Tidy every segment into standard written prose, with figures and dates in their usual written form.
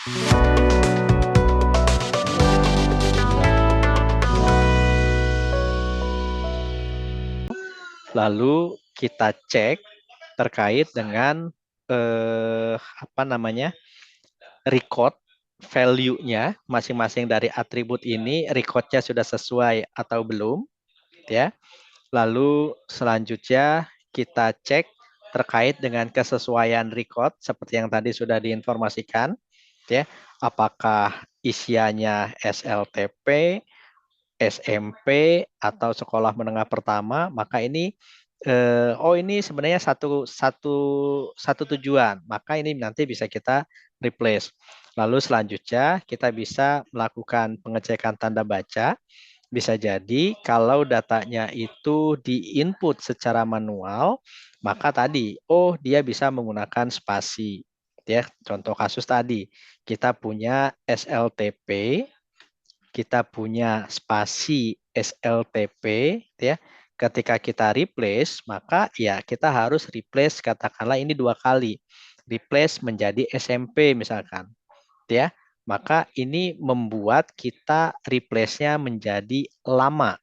Lalu kita cek terkait dengan record value-nya masing-masing dari atribut ini, record-nya sudah sesuai atau belum, ya. Lalu selanjutnya kita cek terkait dengan kesesuaian record seperti yang tadi sudah diinformasikan, ya. Apakah isiannya SLTP, SMP atau sekolah menengah pertama, maka ini ini sebenarnya satu tujuan, maka ini nanti bisa kita replace. Lalu selanjutnya kita bisa melakukan pengecekan tanda baca. Bisa jadi kalau datanya itu di-input secara manual, maka tadi, dia bisa menggunakan spasi. Ya, contoh kasus tadi, kita punya SLTP, kita punya spasi SLTP, ya. Ketika kita replace, maka ya kita harus replace, katakanlah ini 2 kali. Replace menjadi SMP misalkan, ya. Maka ini membuat kita replace-nya menjadi lama.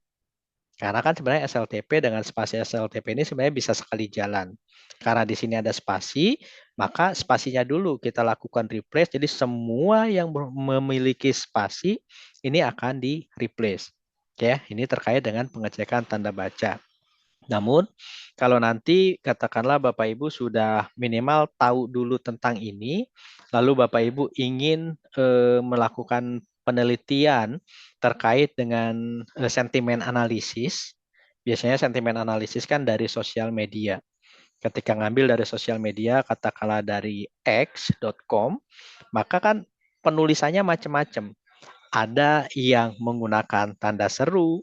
Karena kan sebenarnya SLTP dengan spasi SLTP ini sebenarnya bisa sekali jalan. Karena di sini ada spasi, maka spasinya dulu kita lakukan replace. Jadi semua yang memiliki spasi ini akan di replace. Ya, ini terkait dengan pengecekan tanda baca. Namun, kalau nanti katakanlah Bapak Ibu sudah minimal tahu dulu tentang ini, lalu Bapak Ibu ingin melakukan penelitian terkait dengan sentimen analisis. Biasanya sentimen analisis kan dari sosial media. Ketika ngambil dari sosial media, katakanlah dari x.com, maka kan penulisannya macam-macam. Ada yang menggunakan tanda seru,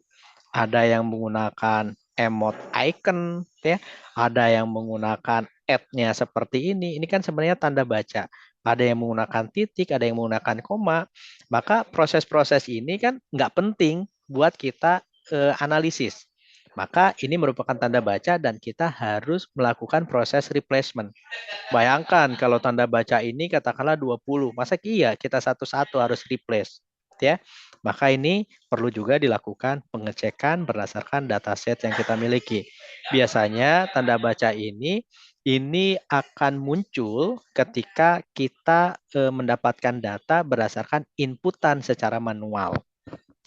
ada yang menggunakan emot icon, ya, ada yang menggunakan ad-nya seperti ini. Ini kan sebenarnya tanda baca. Ada yang menggunakan titik, ada yang menggunakan koma. Maka proses-proses ini kan nggak penting buat kita analisis. Maka ini merupakan tanda baca dan kita harus melakukan proses replacement. Bayangkan kalau tanda baca ini katakanlah 20, masa iya kita satu-satu harus replace, ya. Maka ini perlu juga dilakukan pengecekan berdasarkan dataset yang kita miliki. Biasanya tanda baca ini akan muncul ketika kita mendapatkan data berdasarkan inputan secara manual.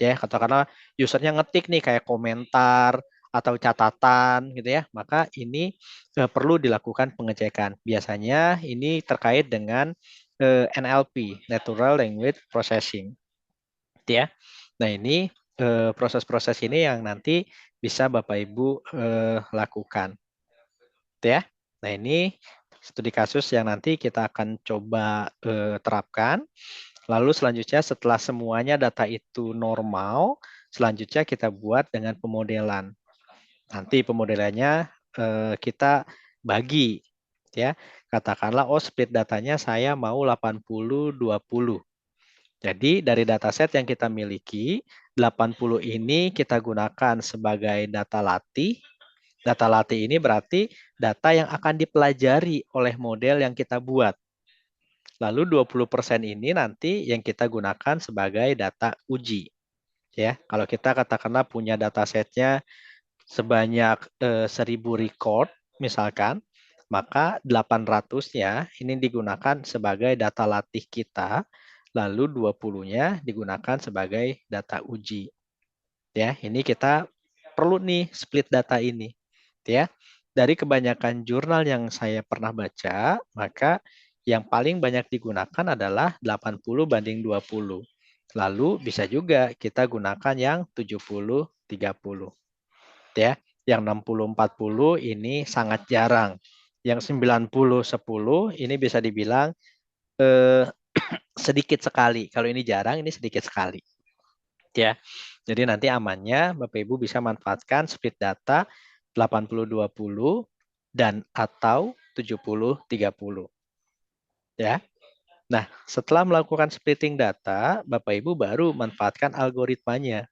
Ya, katakanlah usernya ngetik nih kayak komentar atau catatan gitu ya, maka ini perlu dilakukan pengecekan. Biasanya ini terkait dengan NLP, Natural Language Processing, ya. Nah, ini proses-proses ini yang nanti bisa Bapak Ibu lakukan, ya. Nah, ini studi kasus yang nanti kita akan coba terapkan. Lalu selanjutnya setelah semuanya data itu normal, selanjutnya kita buat dengan pemodelan. Nanti pemodelannya kita bagi, ya. Katakanlah split datanya saya mau 80-20. Jadi dari dataset yang kita miliki, 80 ini kita gunakan sebagai data latih. Data latih ini berarti data yang akan dipelajari oleh model yang kita buat. Lalu 20% ini nanti yang kita gunakan sebagai data uji. Ya, kalau kita katakanlah punya datasetnya sebanyak 1000 record misalkan, maka 800-nya ini digunakan sebagai data latih kita, lalu 20-nya digunakan sebagai data uji. Ya, ini kita perlu nih split data ini. Ya, dari kebanyakan jurnal yang saya pernah baca, maka yang paling banyak digunakan adalah 80/20. Lalu bisa juga kita gunakan yang 70/30. Ya, yang 60/40 ini sangat jarang. Yang 90/10 ini bisa dibilang sedikit sekali. Kalau ini jarang, ini sedikit sekali. Ya. Jadi nanti amannya Bapak Ibu bisa manfaatkan split data 80/20 dan atau 70/30. Ya. Nah, setelah melakukan splitting data, Bapak Ibu baru manfaatkan algoritmanya.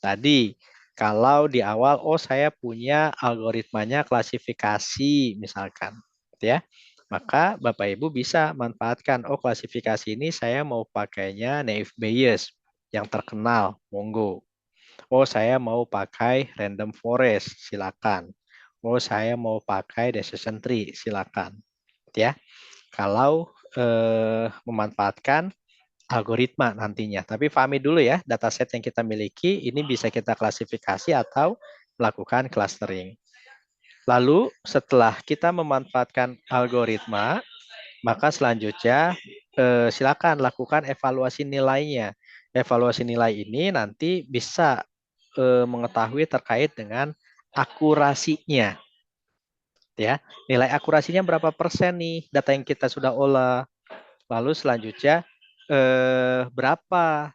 Tadi kalau di awal saya punya algoritmanya klasifikasi misalkan, ya. Maka Bapak Ibu bisa manfaatkan, oh klasifikasi ini saya mau pakainya Naive Bayes yang terkenal, monggo. Oh saya mau pakai Random Forest, silakan. Oh saya mau pakai Decision Tree, silakan. Ya, kalau memanfaatkan algoritma nantinya. Tapi pahami dulu ya, dataset yang kita miliki ini bisa kita klasifikasi atau melakukan clustering. Lalu setelah kita memanfaatkan algoritma, maka selanjutnya silakan lakukan evaluasi nilainya. Evaluasi nilai ini nanti bisa mengetahui terkait dengan akurasinya. Ya, nilai akurasinya berapa persen nih data yang kita sudah olah. Lalu selanjutnya berapa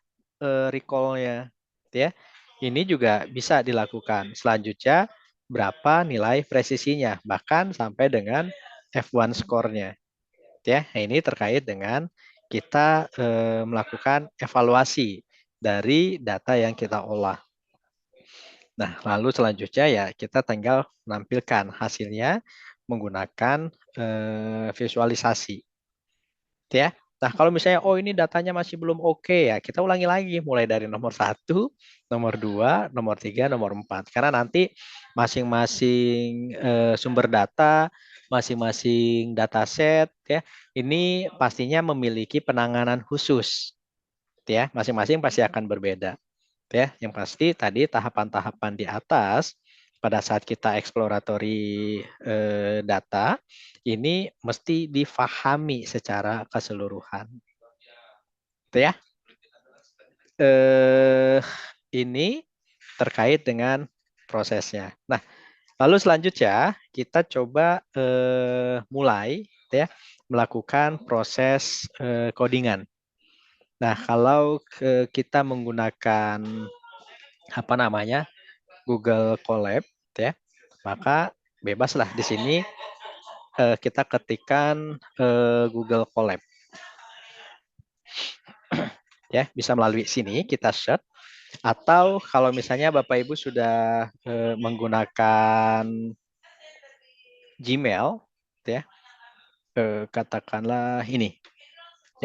recall-nya, ya. Ini juga bisa dilakukan. Selanjutnya berapa nilai presisinya, bahkan sampai dengan F1 score-nya. Ya, ini terkait dengan kita melakukan evaluasi dari data yang kita olah. Nah, lalu selanjutnya ya kita tinggal menampilkan hasilnya menggunakan visualisasi. Ya. Nah, kalau misalnya oh ini datanya masih belum oke ya, kita ulangi lagi mulai dari nomor 1, nomor 2, nomor 3, nomor 4. Karena nanti masing-masing sumber data, masing-masing dataset ya, ini pastinya memiliki penanganan khusus. Ya, masing-masing pasti akan berbeda. Ya, yang pasti tadi tahapan-tahapan di atas pada saat kita exploratory data ini mesti difahami secara keseluruhan. Itu ya. Ini terkait dengan prosesnya. Nah, lalu selanjutnya kita coba mulai ya melakukan proses codingan. Nah, kalau kita menggunakan apa namanya Google Colab ya, maka bebaslah di sini kita ketikkan Google Colab. Ya, bisa melalui sini kita search atau kalau misalnya Bapak Ibu sudah menggunakan Gmail ya, katakanlah ini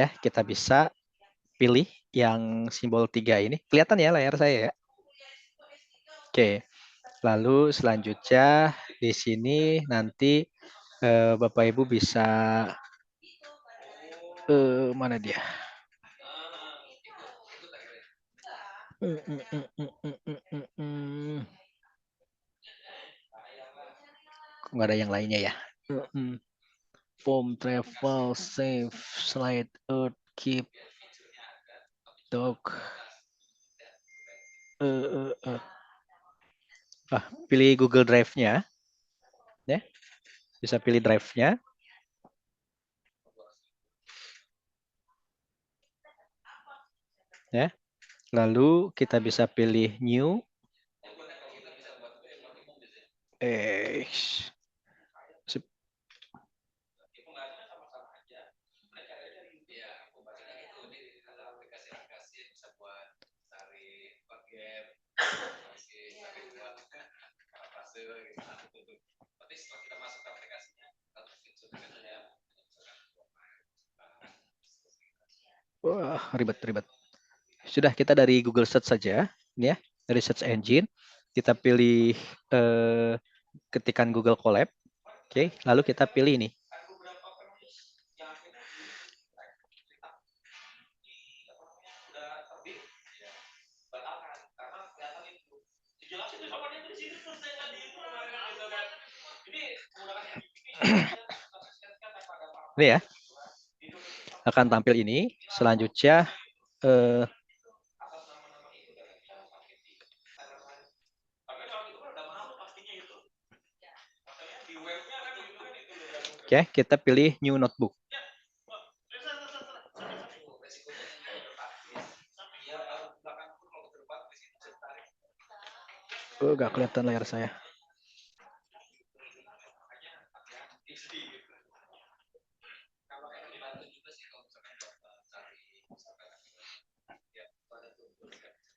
ya, kita bisa pilih yang simbol 3 ini. Kelihatan ya layar saya ya. Oke. Lalu selanjutnya di sini nanti Bapak Ibu bisa mana dia? Nggak ada yang lainnya ya. Form, travel, save, slide, earth, keep, doc. Pilih Google Drive-nya, ya. Bisa pilih Drive-nya. Ya. Lalu kita bisa pilih New. Wah, ribet-ribet. Sudah, kita dari Google Search saja, ya, dari search engine. Kita pilih ketikan Google Colab. Oke, lalu kita pilih ini. Ini ya. Akan tampil ini. Selanjutnya oke, kita pilih New Notebook. Nggak kelihatan layar saya.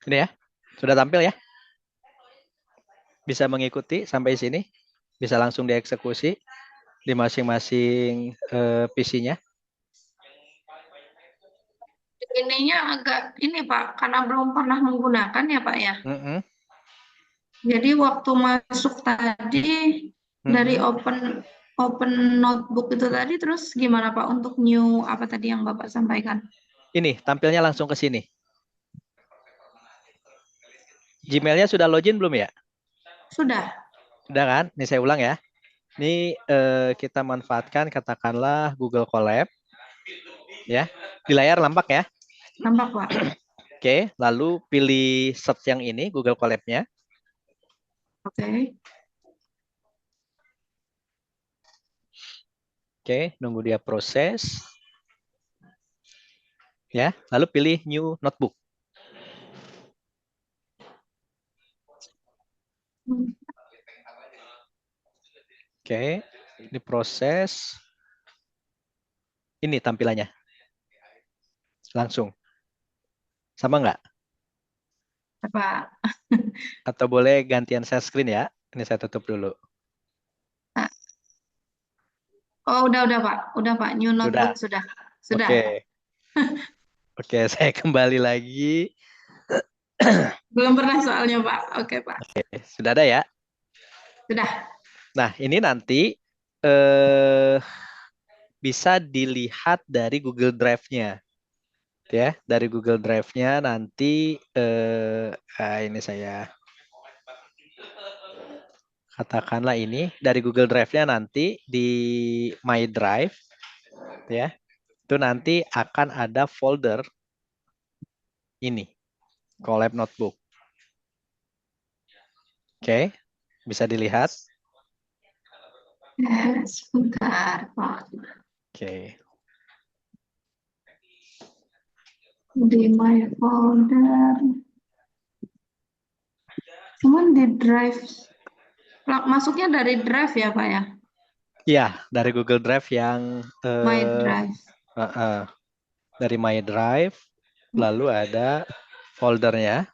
Ini ya, sudah tampil ya. Bisa mengikuti sampai sini, bisa langsung dieksekusi. di masing-masing PC-nya? Ininya agak ini Pak, karena belum pernah menggunakan ya Pak ya. Mm-mm, Jadi waktu masuk tadi dari mm-mm. open open notebook itu tadi, terus gimana Pak untuk new apa tadi yang Bapak sampaikan? Ini tampilnya langsung ke sini. Gmail-nya sudah login belum ya? Sudah, Sudah kan? Ini saya ulang ya. Ini kita manfaatkan katakanlah Google Colab ya. Di layar nampak ya. nampak Pak. Oke, lalu pilih search yang ini Google Colab-nya. Oke. Oke, nunggu dia proses. Ya, lalu pilih new notebook. Oke, diproses. Ini tampilannya. Langsung. Sama nggak? Pak. Atau boleh gantian share screen ya. Ini saya tutup dulu. Oh, udah Pak. Udah Pak. New Sudah. notebook sudah. Sudah. Oke. Oke, saya kembali lagi. Belum pernah soalnya Pak. Oke Pak. Sudah ada ya? Sudah. Nah, ini nanti eh, bisa dilihat dari Google Drive-nya. Ya, dari Google Drive-nya nanti ini saya katakanlah ini dari Google Drive-nya nanti di My Drive ya. Itu nanti akan ada folder ini, Collab Notebook. Oke, bisa dilihat. Sebentar Pak. Oke. Di my folder. Cuman di drive. Masuknya dari drive ya Pak ya? Ya, dari Google Drive yang My drive. dari My Drive, lalu ada foldernya.